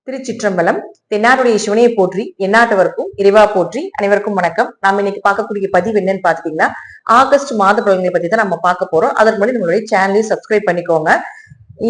திருச்சிற்றம்பலம். தென்னாடுடைய சிவனையை போற்றி எந்நாட்டவருக்கும் இறைவா போற்றி. அனைவருக்கும் வணக்கம். நாம இன்னைக்கு பார்க்கக்கூடிய பதிவு என்னன்னு பாத்தீங்கன்னா, ஆகஸ்ட் மாத பலன்களை பத்தி தான் நம்ம பார்க்க போறோம். அதற்கு முன்னாடி நம்மளுடைய சேனலையும் சப்ஸ்கிரைப் பண்ணிக்கோங்க.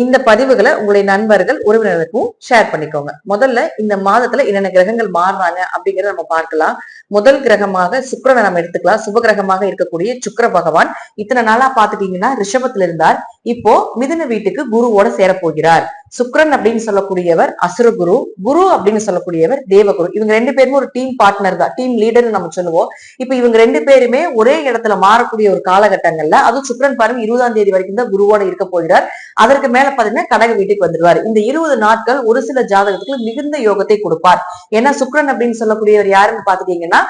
இந்த பதிவுகளை உங்களுடைய நண்பர்கள் உறவினருக்கும் ஷேர் பண்ணிக்கோங்க. முதல்ல இந்த மாதத்துல என்னென்ன கிரகங்கள் மாறுறாங்க அப்படிங்கறத நம்ம பார்க்கலாம். முதல் கிரகமாக சுக்கிரனை நம்ம எடுத்துக்கலாம். சுப கிரகமாக இருக்கக்கூடிய சுக்கிர பகவான் இத்தனை நாளா பாத்துட்டீங்கன்னா ரிஷபத்துல இருந்தார். இப்போ மிதுன வீட்டுக்கு குருவோட சேரப்போகிறார். சுக்கிரன் அப்படின்னு சொல்லக்கூடியவர் அசுரகுரு, குரு அப்படின்னு சொல்லக்கூடியவர் தேவகுரு. இவங்க ரெண்டு பேருமே ஒரு டீம் பார்ட்னர் தான், டீம் லீடர்னு நம்ம சொல்லுவோம். இப்ப இவங்க ரெண்டு பேருமே ஒரே இடத்துல மாறக்கூடிய ஒரு காலகட்டங்கள்ல, அதுவும் சுக்கிரன் பாருங்க 20ஆம் தேதி வரைக்கும் தான் குருவோட இருக்க போகிறார். அதற்கு மேல பாத்தீங்கன்னா கடக வீட்டுக்கு வந்துடுவார். இந்த 20 நாட்கள் ஒரு சில ஜாதகத்துக்கு மிகுந்த யோகத்தை கொடுப்பார். ஏன்னா சுக்கிரன் அப்படின்னு சொல்லக்கூடியவர் யாருன்னு பாத்துட்டீங்கன்னா,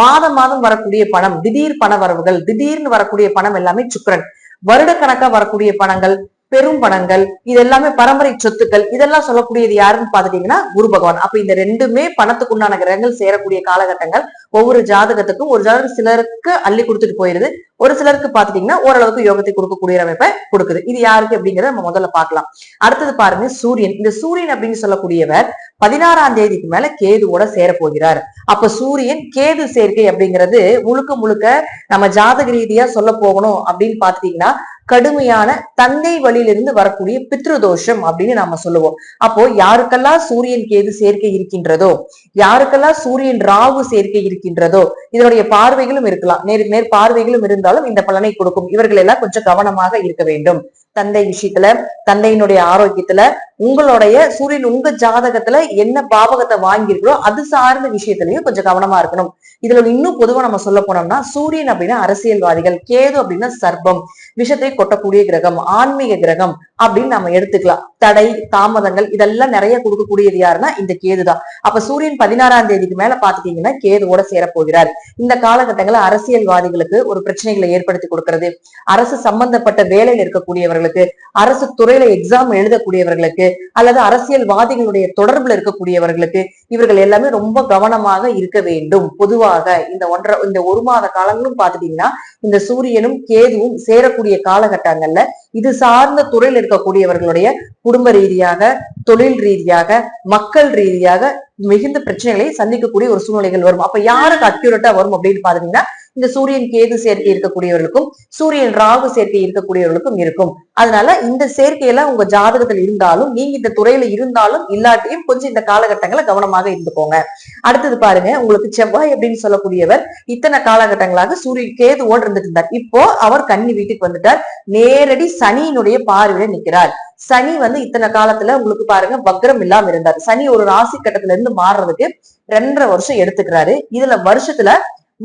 மாதம் மாதம் வரக்கூடிய பணம், திடீர் பண வரவுகள், திடீர்னு வரக்கூடிய பணம் எல்லாமே சுக்கிரன். வருடக்கணக்கா வரக்கூடிய பணங்கள், பெரும் பணங்கள், இது எல்லாமே பரம்பரை சொத்துக்கள், இதெல்லாம் சொல்லக்கூடியது யாருன்னு பாத்துட்டீங்கன்னா குரு பகவான். அப்ப இந்த ரெண்டுமே பணத்துக்கு உண்டான கிரகங்கள் சேரக்கூடிய காலகட்டங்கள். ஒவ்வொரு ஜாதகத்துக்கும் ஒரு ஜாதகம் சிலருக்கு அள்ளி கொடுத்துட்டு போயிருது, ஒரு சிலருக்கு பாத்துட்டீங்கன்னா ஓரளவுக்கு யோகத்தை கொடுக்கக்கூடிய அமைப்பை கொடுக்குது. இது யாருக்கு அப்படிங்கறத நம்ம முதல்ல பார்க்கலாம். அடுத்தது பாருங்க சூரியன். இந்த சூரியன் அப்படின்னு சொல்லக்கூடியவர் 16ஆம் தேதிக்கு மேல கேதுவோட சேர போகிறார். அப்ப சூரியன் கேது சேர்க்கை அப்படிங்கிறது முழுக்க முழுக்க நம்ம ஜாதக ரீதியா சொல்ல போகணும் அப்படின்னு பாத்துட்டீங்கன்னா, கடுமையான தந்தை வழியிலிருந்து வரக்கூடிய பித்ருதோஷம் அப்படின்னு நாம சொல்லுவோம். அப்போ யாருக்கெல்லாம் சூரியன் கேது சேர்க்கை இருக்கின்றதோ, யாருக்கெல்லாம் சூரியன் ராகு சேர்க்கை இருக்கின்றதோ, இதனுடைய பார்வைகளும் இருக்கலாம், நேருக்கு நேர் பார்வைகளும் இருந்தாலும் இந்த பலனை கொடுக்கும். இவர்கள் எல்லாம் கொஞ்சம் கவனமாக இருக்க வேண்டும். தந்தை விஷயத்துல, தந்தையினுடைய ஆரோக்கியத்துல, உங்களுடைய சூரியன் உங்க ஜாதகத்துல என்ன பாவகத்தை வாங்கியிருக்கிறோ அது சார்ந்த விஷயத்திலயும் கொஞ்சம் கவனமா இருக்கணும். இதுல இன்னும் பொதுவா நம்ம சொல்ல போனோம்னா, சூரியன் அப்படின்னா அரசியல்வாதிகள், கேது அப்படின்னா சர்ப்பம், விஷத்தை கொட்டக்கூடிய கிரகம், ஆன்மீக கிரகம் அப்படின்னு நம்ம எடுத்துக்கலாம். தடை தாமதங்கள் இதெல்லாம் நிறைய கொடுக்கக்கூடியது யாருன்னா இந்த கேதுதான். அப்ப சூரியன் 16ஆம் தேதிக்கு மேல பாத்துட்டீங்கன்னா கேதுவோட சேரப்போகிறார். இந்த காலகட்டங்கள்ல அரசியல்வாதிகளுக்கு ஒரு பிரச்சனைகளை ஏற்படுத்தி கொடுக்கிறது, அரசு சம்பந்தப்பட்ட வேலையில் இருக்கக்கூடியவர்களுக்கு, அரசு துறையில எக்ஸாம் எழுதக்கூடியவர்களுக்கு, அல்லது அரசியல்வாதிகளுடைய தொடர்புல இருக்கக்கூடியவர்களுக்கு, இவர்கள் எல்லாமே ரொம்ப கவனமாக இருக்க வேண்டும். பொதுவாக இந்த ஒரு மாத காலங்களும் பாத்துட்டீங்கன்னா இந்த சூரியனும் கேதுவும் சேரக்கூடிய காலகட்டங்கள்ல இது சார்ந்த துறையில் இருக்கக்கூடியவர்களுடைய குடும்ப ரீதியாக, தொழில் ரீதியாக, மக்கள் ரீதியாக மிகுந்த பிரச்சனைகளை சந்திக்கக்கூடிய ஒரு சூழ்நிலைகள் வரும். அப்ப யாருக்கு அக்யூரேட்டா வரும் அப்படின்னு பாத்தீங்கன்னா, இந்த சூரியன் கேது சேர்க்கை இருக்கக்கூடியவர்களுக்கும் சூரியன் ராகு சேர்க்கை இருக்கக்கூடியவர்களுக்கும் இருக்கும். அதனால இந்த சேர்க்கையெல்லாம் உங்க ஜாதகத்தில் இருந்தாலும், நீங்க இந்த துறையில இருந்தாலும் இல்லாட்டியும் கொஞ்சம் இந்த காலகட்டங்களை கவனமாக இருந்துக்கோங்க. அடுத்தது பாருங்க, உங்களுக்கு செவ்வாய் அப்படின்னு சொல்லக்கூடியவர் இத்தனை காலகட்டங்களாக சூரியன் கேதுவோடு இருந்துட்டு இருந்தார். இப்போ அவர் கன்னி வீட்டுக்கு வந்துட்டார். நேரடி சனியினுடைய பார்வையில நிற்கிறார். சனி இத்தனை காலத்துல உங்களுக்கு பாருங்க வக்ரம் இல்லாம இருந்தார். சனி ஒரு ராசி கட்டத்துல இருந்து மாறுறதுக்கு 2.5 வருஷம் எடுத்துக்கிறாரு. இதுல வருஷத்துல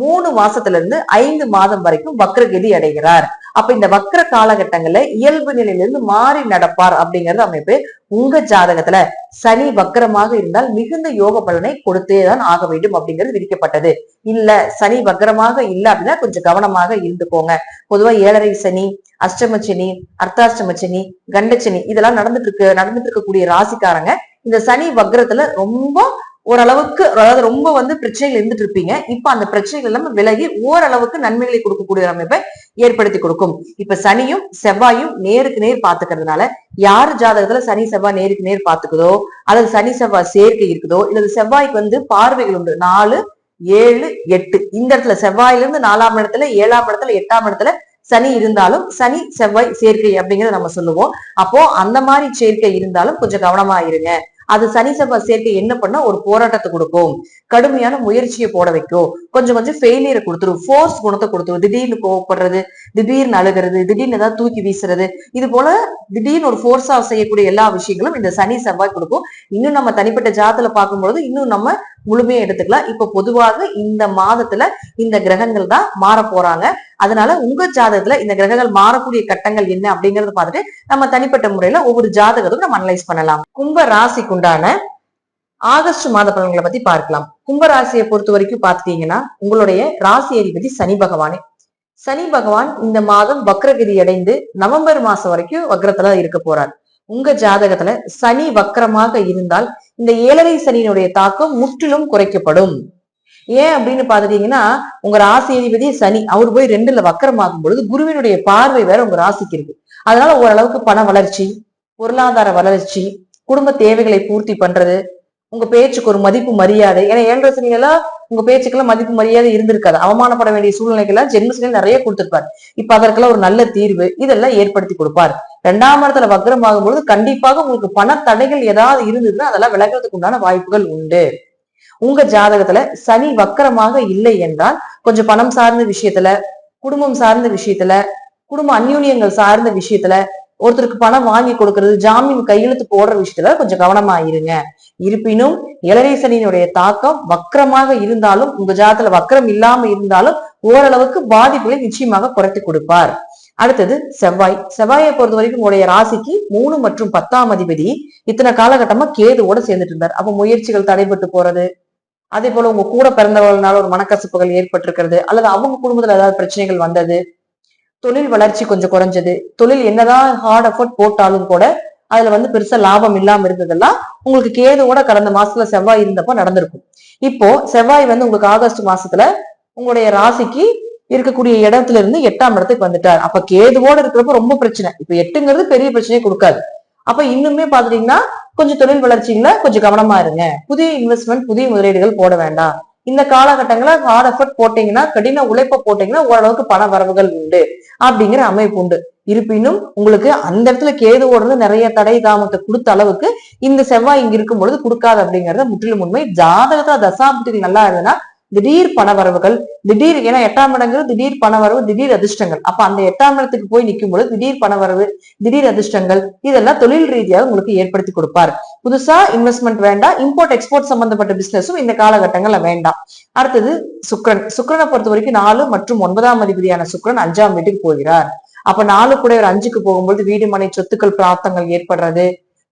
3 மாசத்துல இருந்து 5 மாதம் வரைக்கும் வக்ரகதி அடைகிறார். அப்ப இந்த வக்ர காலகட்டங்கள்ல இயல்பு நிலையிலிருந்து மாறி நடப்பார் அப்படிங்கறது அமைப்பு. உங்க ஜாதகத்துல சனி வக்ரமாக இருந்தால் மிகுந்த யோக பலனை கொடுத்தேதான் ஆக வேண்டும் அப்படிங்கிறது விதிக்கப்பட்டது. இல்ல சனி வக்ரமாக இல்ல அப்படின்னா கொஞ்சம் கவனமாக இருந்துக்கோங்க. பொதுவா 7.5 சனி, அஷ்டம சனி, அர்த்தாஷ்டம சனி, கண்டச்சனி இதெல்லாம் நடந்துட்டு இருக்கக்கூடிய ராசிக்காரங்க இந்த சனி வக்ரத்துல ரொம்ப ஓரளவுக்கு, அதாவது ரொம்ப பிரச்சனைகள் இருந்துட்டு இருப்பீங்க. இப்ப அந்த பிரச்சனைகள் எல்லாமே விலகி ஓரளவுக்கு நன்மைகளை கொடுக்கக்கூடிய அமைப்பை ஏற்படுத்தி கொடுக்கும். இப்ப சனியும் செவ்வாயும் நேருக்கு நேர் பாத்துக்கிறதுனால, யார் ஜாதகத்துல சனி செவ்வாய் நேருக்கு நேர் பாத்துக்குதோ, அல்லது சனி செவ்வாய் சேர்க்கை இருக்குதோ, இல்லது செவ்வாய்க்கு பார்வைகள் உண்டு 4, 7, 8, இந்த இடத்துல செவ்வாயில இருந்து 4ஆம் இடத்துல, 7ஆம் இடத்துல, 8ஆம் இடத்துல சனி இருந்தாலும் சனி செவ்வாய் சேர்க்கை அப்படிங்கறத நம்ம சொல்லுவோம். அப்போ அந்த மாதிரி சேர்க்கை இருந்தாலும் கொஞ்சம் கவனமா இருங்க. அது சனி செவ்வாய் சேர்க்கை என்ன பண்ணா ஒரு போராட்டத்தை கொடுக்கும், கடுமையான முயற்சியை போட வைக்கும், கொஞ்சம் கொஞ்சம் ஃபெயிலியரை கொடுத்துரும், ஃபோர்ஸ் குணத்தை கொடுத்துரும். திடீர்னு கோவப்படுறது, திடீர்னு அழுகிறது, திடீர்னு ஏதாவது தூக்கி வீசுறது, இது போல திடீர்னு ஒரு ஃபோர்ஸா செய்யக்கூடிய எல்லா விஷயங்களும் இந்த சனி செவ்வாய் கொடுக்கும். இன்னும் நம்ம தனிப்பட்ட ஜாதத்துல பார்க்கும்பொழுது இன்னும் நம்ம முழுமையா எடுத்துக்கலாம். இப்ப பொதுவாக இந்த மாதத்துல இந்த கிரகங்கள் தான் மாற போறாங்க. அதனால உங்க ஜாதகத்துல இந்த கிரகங்கள் மாறக்கூடிய கட்டங்கள் என்ன அப்படிங்கறத பார்த்துட்டு நம்ம தனிப்பட்ட முறையில ஒவ்வொரு ஜாதகத்துக்கும் நம்ம அனலைஸ் பண்ணலாம். கும்ப ராசிக்குண்டான ஆகஸ்ட் மாத பலன்களை பத்தி பார்க்கலாம். கும்ப ராசியை பொறுத்த வரைக்கும் பாத்துட்டீங்கன்னா, உங்களுடைய ராசி அதிபதி சனி பகவானே. சனி பகவான் இந்த மாதம் வக்ரகதி அடைந்து நவம்பர் மாசம் வரைக்கும் வக்ரத்துல இருக்க போறார். உங்க ஜாதகத்துல சனி வக்ரமாக இருந்தால் இந்த 7.5 சனியினுடைய தாக்கம் முற்றிலும் குறைக்கப்படும். ஏன் அப்படின்னு பாத்துட்டீங்கன்னா, உங்க ராசி அதிபதி சனி அவர் போய் 2ல வக்கரமாகும் பொழுது குருவினுடைய பார்வை வேற உங்க ராசிக்கு இருக்கு. அதனால ஓரளவுக்கு பண வளர்ச்சி, பொருளாதார வளர்ச்சி, குடும்ப தேவைகளை பூர்த்தி பண்றது, உங்க பேச்சுக்கு ஒரு மதிப்பு மரியாதை. ஏன்னா 7 சனிகளா உங்க பேச்சுக்கெல்லாம் மதிப்பு மரியாதை இருந்திருக்காது. அவமானப்பட வேண்டிய சூழ்நிலைகள்லாம் ஜென்மசனியில் நிறைய கொடுத்திருப்பார். இப்ப அதற்கெல்லாம் ஒரு நல்ல தீர்வு இதெல்லாம் ஏற்படுத்தி கொடுப்பார். 2ஆம் இடத்துல வக்ரம் ஆகும்பொழுது கண்டிப்பாக உங்களுக்கு பண தடைகள் ஏதாவது இருந்ததுன்னா அதெல்லாம் விலகிறதுக்கு உண்டான வாய்ப்புகள் உண்டு. உங்க ஜாதகத்துல சனி வக்கரமாக இல்லை என்றால் கொஞ்சம் பணம் சார்ந்த விஷயத்துல, குடும்பம் சார்ந்த விஷயத்துல, குடும்ப அந்யூன்யங்கள் சார்ந்த விஷயத்துல, ஒருத்தருக்கு பணம் வாங்கி கொடுக்கறது, ஜாமீன் கையெழுத்து போடுற விஷயத்துல கொஞ்சம் கவனமா இருங்க. இருப்பினும் ஏழரை சனியினுடைய தாக்கம் வக்கரமாக இருந்தாலும், உங்க ஜாதகத்துல வக்கரம் இல்லாம இருந்தாலும் ஓரளவுக்கு பாதிப்புகளை நிச்சயமாக குறைத்து கொடுப்பார். அடுத்தது செவ்வாய். செவ்வாயை பொறுத்த வரைக்கும் உங்களுடைய ராசிக்கு 3 மற்றும் 10ஆம் அதிபதி இத்தனை காலகட்டமா கேதுவோட சேர்ந்துட்டு இருந்தார். அப்ப முயற்சிகள் தடைபட்டு போறது, அதே போல உங்க கூட பிறந்தவர்களால ஒரு மனக்கசப்புகள் ஏற்பட்டிருக்கிறது, அல்லது அவங்க குடும்பத்துல ஏதாவது பிரச்சனைகள் வந்தது, தொழில் வளர்ச்சி கொஞ்சம் குறைஞ்சது, தொழில் என்னதான் ஹார்ட் எஃபர்ட் போட்டாலும் கூட அதுல பெருசா லாபம் இல்லாம இருந்ததெல்லாம் உங்களுக்கு கேதுவோட கடந்த மாசத்துல செவ்வாய் இருந்தப்போ நடந்திருக்கும். இப்போ செவ்வாய் உங்களுக்கு ஆகஸ்ட் மாசத்துல உங்களுடைய ராசிக்கு இருக்கக்கூடிய இடத்துல இருந்து 8ஆம் இடத்துக்கு வந்துட்டார். அப்ப கேதுவோட இருக்கிறப்ப ரொம்ப பிரச்சனை. இப்ப 8ங்கிறது பெரிய பிரச்சனையை கொடுக்காது. அப்ப இன்னுமே பாத்துட்டீங்கன்னா கொஞ்சம் தொழில் வளர்ச்சிகளை கொஞ்சம் கவனமா இருங்க. புதிய இன்வெஸ்ட்மெண்ட், புதிய முதலீடுகள் போட வேண்டாம். இந்த காலகட்டங்கள ஹார்ட் எஃபர்ட் போட்டீங்கன்னா, கடின உழைப்ப போட்டீங்கன்னா ஓரளவுக்கு பண வரவுகள் உண்டு அப்படிங்கிற அமைப்பு உண்டு. இருப்பினும் உங்களுக்கு அந்த இடத்துல கேதுவோட நிறைய தடை தாமத்தை கொடுத்த அளவுக்கு இந்த செவ்வாய் இங்க இருக்கும் பொழுது கொடுக்காது அப்படிங்கறத முற்றிலும் உண்மை. ஜாதகத்துல தசாபுத்திகள் நல்லா இருந்ததுன்னா திடீர் பணவரவுகள், திடீர், ஏன்னா 8ஆம் இடங்கிறது திடீர் பணவரவு, திடீர் அதிர்ஷ்டங்கள். அப்ப அந்த 8ஆம் இடத்துக்கு போய் நிற்கும் பொழுது திடீர் பணவரவு, திடீர் அதிர்ஷ்டங்கள் இதெல்லாம் தொழில் ரீதியாக உங்களுக்கு ஏற்படுத்தி கொடுப்பார். புதுசா இன்வெஸ்ட்மெண்ட் வேண்டாம், இம்போர்ட் எக்ஸ்போர்ட் சம்பந்தப்பட்ட பிசினஸும் இந்த காலகட்டங்கள்ல வேண்டாம். அடுத்தது சுக்கிரன். சுக்கிரனை பொறுத்த வரைக்கும் 4 மற்றும் 9ஆம் அதிபதியான சுக்கிரன் 5ஆம் வீட்டுக்கு போகிறார். அப்ப 4 கூட ஒரு 5க்கு போகும்போது வீடு மனை சொத்துக்கள் பிராப்தங்கள் ஏற்படுறது,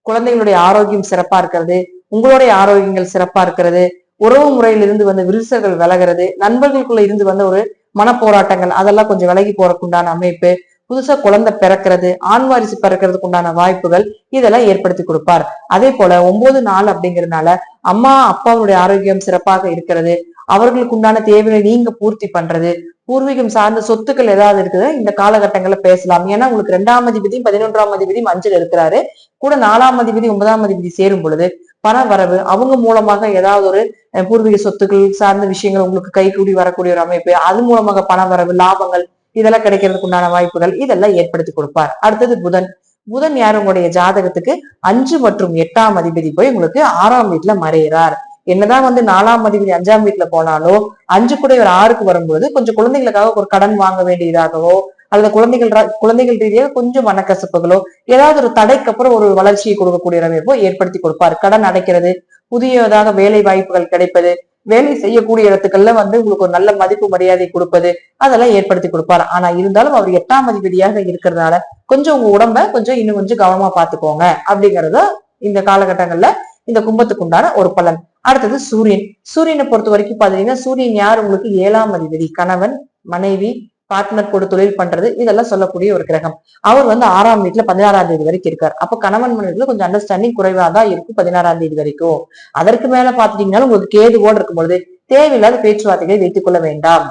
குழந்தைகளுடைய ஆரோக்கியம் சிறப்பா இருக்கிறது, உங்களுடைய ஆரோக்கியங்கள் சிறப்பா இருக்கிறது, உறவு முறையிலிருந்து விரிசல்கள் விலகிறது, நண்பர்களுக்குள்ள இருந்து ஒரு மனப்போராட்டங்கள் அதெல்லாம் கொஞ்சம் விலகி போறதுக்குண்டான அமைப்பு, புதுசா குழந்தை பிறக்கிறது, ஆண் வாரிசு பிறக்கிறதுக்கு உண்டான வாய்ப்புகள் இதெல்லாம் ஏற்படுத்தி கொடுப்பார். அதே போல 9 அப்படிங்கிறதுனால அம்மா அப்பாவுடைய ஆரோக்கியம் சிறப்பாக இருக்கிறது, அவர்களுக்கு உண்டான தேவையை நீங்க பூர்த்தி பண்றது, பூர்வீகம் சார்ந்த சொத்துக்கள் ஏதாவது இருக்குது இந்த காலகட்டங்கள்ல பேசலாம். ஏன்னா உங்களுக்கு 2ஆம் அதிபதியும் 11ஆம் அதிபதியும் 5ல் இருக்கிறாரு. கூட 4ஆம் அதிபதி 9ஆம் அதிபதி சேரும் பொழுது பண வரவு, அவங்க மூலமாக ஏதாவது ஒரு பூர்வீக சொத்துக்கள் சார்ந்த விஷயங்கள் உங்களுக்கு கை கூடி வரக்கூடிய ஒரு அமைப்பு, அது மூலமாக பண வரவு, லாபங்கள் இதெல்லாம் கிடைக்கிறதுக்கு உண்டான வாய்ப்புகள் இதெல்லாம் ஏற்படுத்தி கொடுப்பார். அடுத்தது புதன். புதன் யார்? உங்களுடைய ஜாதகத்துக்கு 5 மற்றும் 8ஆம் அதிபதி போய் உங்களுக்கு 6ஆம் வீட்டுல மறைகிறார். என்னதான் 4ஆம் அதிபதி 5ஆம் வீட்டுல போனாலும் 5 கூட ஒரு 6க்கு வரும்போது கொஞ்சம் குழந்தைகளுக்காக ஒரு கடன் வாங்க வேண்டியதாகவோ, அல்லது குழந்தைகள் ரீதியாக கொஞ்சம் மனக்கசப்புகளோ, ஏதாவது ஒரு தடைக்கு அப்புறம் ஒரு வளர்ச்சியை கொடுக்கக்கூடிய அமைப்போ ஏற்படுத்தி கொடுப்பார். கடன் அடைக்கிறது, புதியதாக வேலை வாய்ப்புகள் கிடைப்பது, வேலை செய்யக்கூடிய இடத்துக்கள்ல உங்களுக்கு ஒரு நல்ல மதிப்பு மரியாதை கொடுப்பது அதெல்லாம் ஏற்படுத்தி கொடுப்பார். ஆனா இருந்தாலும் அவர் 8ஆம் அதிபதியாக இருக்கிறதுனால கொஞ்சம் உங்க உடம்ப இன்னும் கொஞ்சம் கவனமா பாத்துக்கோங்க அப்படிங்கறத இந்த காலகட்டங்கள்ல இந்த கும்பத்துக்கு உண்டான ஒரு பலன். அடுத்தது சூரியன். சூரியனை பொறுத்த வரைக்கும் பாத்தீங்கன்னா சூரியன் யார்? உங்களுக்கு 7ஆம் அதிபதி, கணவன் மனைவி பார்ட்னர் கூட தொழில் பண்றது இதெல்லாம் சொல்லக்கூடிய ஒரு கிரகம். அவர் 6ஆம் வீட்டுல 16ஆம் தேதி வரைக்கும் இருக்காரு. அப்ப கணவன் மனைவில கொஞ்சம் அண்டர்ஸ்டாண்டிங் குறைவா தான் இருக்கும் 16ஆம் தேதி வரைக்கும். அதற்கு மேல பாத்துட்டீங்கன்னா உங்களுக்கு கேதுவோடு இருக்கும் பொழுது தேவையில்லாத பேச்சுவார்த்தைகளை வைத்துக் கொள்ள வேண்டாம்,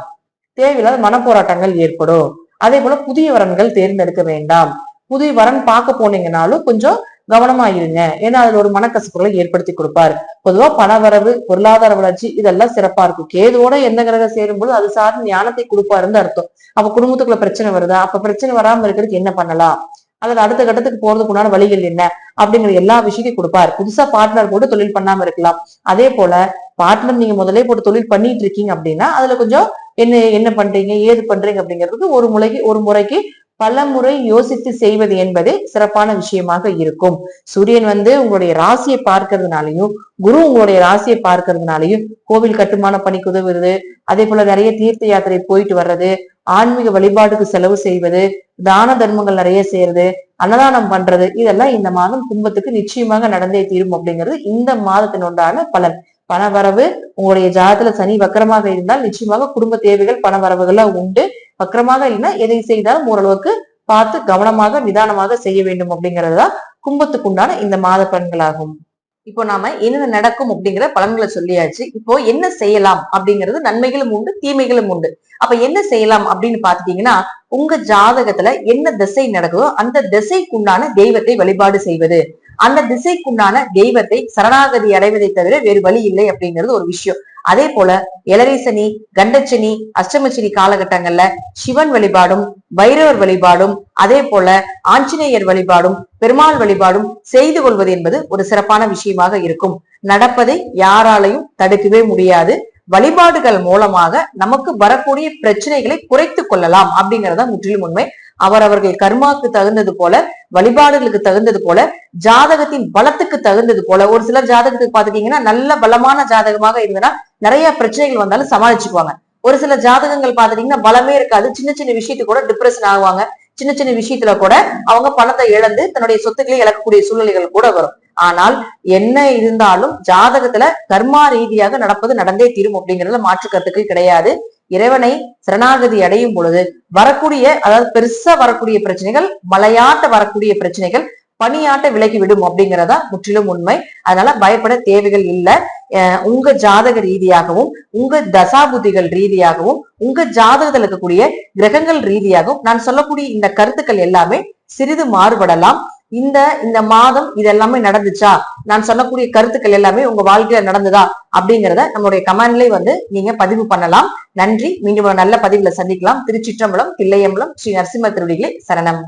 தேவையில்லாத மனப்போராட்டங்கள் ஏற்படும். அதே போல புதிய வரன்கள் தேர்ந்தெடுக்க வேண்டாம். புதிய வரன் பார்க்க போனீங்கன்னாலும் கொஞ்சம் கவனமா இருங்க, ஏன்னா அதுல ஒரு மனக்கசப்புகளை ஏற்படுத்தி கொடுப்பாரு. பொதுவா பணவரவு, பொருளாதார வளர்ச்சி இதெல்லாம் சிறப்பா இருக்கும். கேதுவோட எந்த கிரகம் சேரும்போது அது சார்ந்த ஞானத்தை கொடுப்பாருன்னு அர்த்தம். அப்ப குடும்பத்துக்குள்ள பிரச்சனை வருதா? அப்ப பிரச்சனை வராம இருக்கிறதுக்கு என்ன பண்ணலாம், அதுல அடுத்த கட்டத்துக்கு போறதுக்கு உண்டான வழிகள் என்ன அப்படிங்கிற எல்லா விஷயத்தையும் கொடுப்பாரு. புதுசா பார்ட்னர் போட்டு தொழில் பண்ணாம இருக்கலாம். அதே போல பார்ட்னர் நீங்க முதலே போட்டு தொழில் பண்ணிட்டு இருக்கீங்க அப்படின்னா அதுல கொஞ்சம் என்ன பண்றீங்க, ஏது பண்றீங்க அப்படிங்கிறதுக்கு ஒரு முறைக்கு பல முறை யோசித்து செய்வது என்பது சிறப்பான விஷயமாக இருக்கும். சூரியன் உங்களுடைய ராசியை பார்க்கறதுனாலையும், குரு உங்களுடைய ராசியை பார்க்கறதுனாலையும் கோவில் கட்டுமான பணிக்கு உதவுறது, அதே போல நிறைய தீர்த்த யாத்திரை போயிட்டு வர்றது, ஆன்மீக வழிபாட்டுக்கு செலவு செய்வது, தான தர்மங்கள் நிறைய செய்யறது, அன்னதானம் பண்றது இதெல்லாம் இந்த மாதம் கும்பத்துக்கு நிச்சயமாக நடந்தே தீரும் அப்படிங்கிறது இந்த மாதத்தினுண்டான பலன். பணவரவு உங்களுடைய ஜாதகத்துல சனி வக்கரமாக இருந்தால் நிச்சயமாக குடும்ப தேவைகள் பண வரவுகள்லாம் உண்டு. வக்கரமாக இல்லைன்னா எதை செய்தாலும் ஓரளவுக்கு பார்த்து கவனமாக நிதானமாக செய்ய வேண்டும் அப்படிங்கறதுதான் கும்பத்துக்கு உண்டான இந்த மாத பலன்களாகும். இப்போ நாம என்ன நடக்கும் அப்படிங்கிற பலன்களை சொல்லியாச்சு. இப்போ என்ன செய்யலாம் அப்படிங்கிறது நன்மைகளும் உண்டு, தீமைகளும் உண்டு. அப்ப என்ன செய்யலாம் அப்படின்னு பாத்துட்டீங்கன்னா, உங்க ஜாதகத்துல என்ன திசை நடக்குதோ அந்த திசைக்குண்டான தெய்வத்தை வழிபாடு செய்வது, அந்த திசைக்குண்டான தெய்வத்தை சரணாகதி அடைவதை தவிர வேறு வழி இல்லை அப்படிங்கிறது ஒரு விஷயம். அதே போல எலரிசனி, கண்டச்சனி, அஷ்டமச்சனி காலகட்டங்கள்ல சிவன் வழிபாடும் பைரவர் வழிபாடும் அதே போல ஆஞ்சநேயர் வழிபாடும் பெருமாள் வழிபாடும் செய்து கொள்வது என்பது ஒரு சிறப்பான விஷயமாக இருக்கும். நடப்பதை யாராலையும் தடுக்கவே முடியாது. வழிபாடுகள் மூலமாக நமக்கு வரக்கூடிய பிரச்சனைகளை குறைத்து கொள்ளலாம் அப்படிங்கறத முற்றிலும் உண்மை. அவரவர்கள் கர்மாக்கு தகுந்தது போல, வழிபாடுகளுக்கு தகுந்தது போல, ஜாதகத்தின் பலத்துக்கு தகுந்தது போல, ஒரு சிலர் ஜாதகத்துக்கு பாத்துட்டீங்கன்னா நல்ல பலமான ஜாதகமாக இருந்ததுன்னா நிறைய பிரச்சனைகள் வந்தாலும் சமாளிச்சுக்குவாங்க. ஒரு சில ஜாதகங்கள் பாத்துட்டீங்கன்னா பலமே இருக்காது, சின்ன சின்ன விஷயத்துக்கு கூட டிப்ரெஷன் ஆகுவாங்க. சின்ன சின்ன விஷயத்துல கூட அவங்க பணத்தை இழந்து தன்னுடைய சொத்துக்களை இழக்கக்கூடிய சூழ்நிலைகள் கூட வரும். ஆனால் என்ன இருந்தாலும் ஜாதகத்துல கர்மா ரீதியாக நடப்பது நடந்தே தீரும் அப்படிங்கறதுல மாற்று கருத்துக்கள் கிடையாது. இறைவனை சரணாகதி அடையும் பொழுது வரக்கூடிய, அதாவது பெருசா வரக்கூடிய பிரச்சனைகள் மலையாட்ட வரக்கூடிய பிரச்சனைகள் பணியாட்ட விலகி விடும் அப்படிங்கிறதா முற்றிலும் உண்மை. அதனால பயப்பட தேவைகள் இல்லை. உங்க ஜாதக ரீதியாகவும் உங்க தசாபுதிகள் ரீதியாகவும் உங்க ஜாதகத்தில் இருக்கக்கூடிய கிரகங்கள் ரீதியாகவும் நான் சொல்லக்கூடிய இந்த கருத்துக்கள் எல்லாமே சிறிது மாறுபடலாம். இந்த மாதம் இது எல்லாமே நடந்துச்சா, நான் சொல்லக்கூடிய கருத்துக்கள் எல்லாமே உங்க வாழ்க்கையில நடந்ததா அப்படிங்கிறத நம்மளுடைய கமெண்ட்லயே நீங்க பதிவு பண்ணலாம். நன்றி. மீண்டும் ஒரு நல்ல பதிவுல சந்திக்கலாம். திருச்சிற்றம்பலம், தில்லையம்பலம், ஸ்ரீ நரசிம்ம திருவடிகளே சரணம்.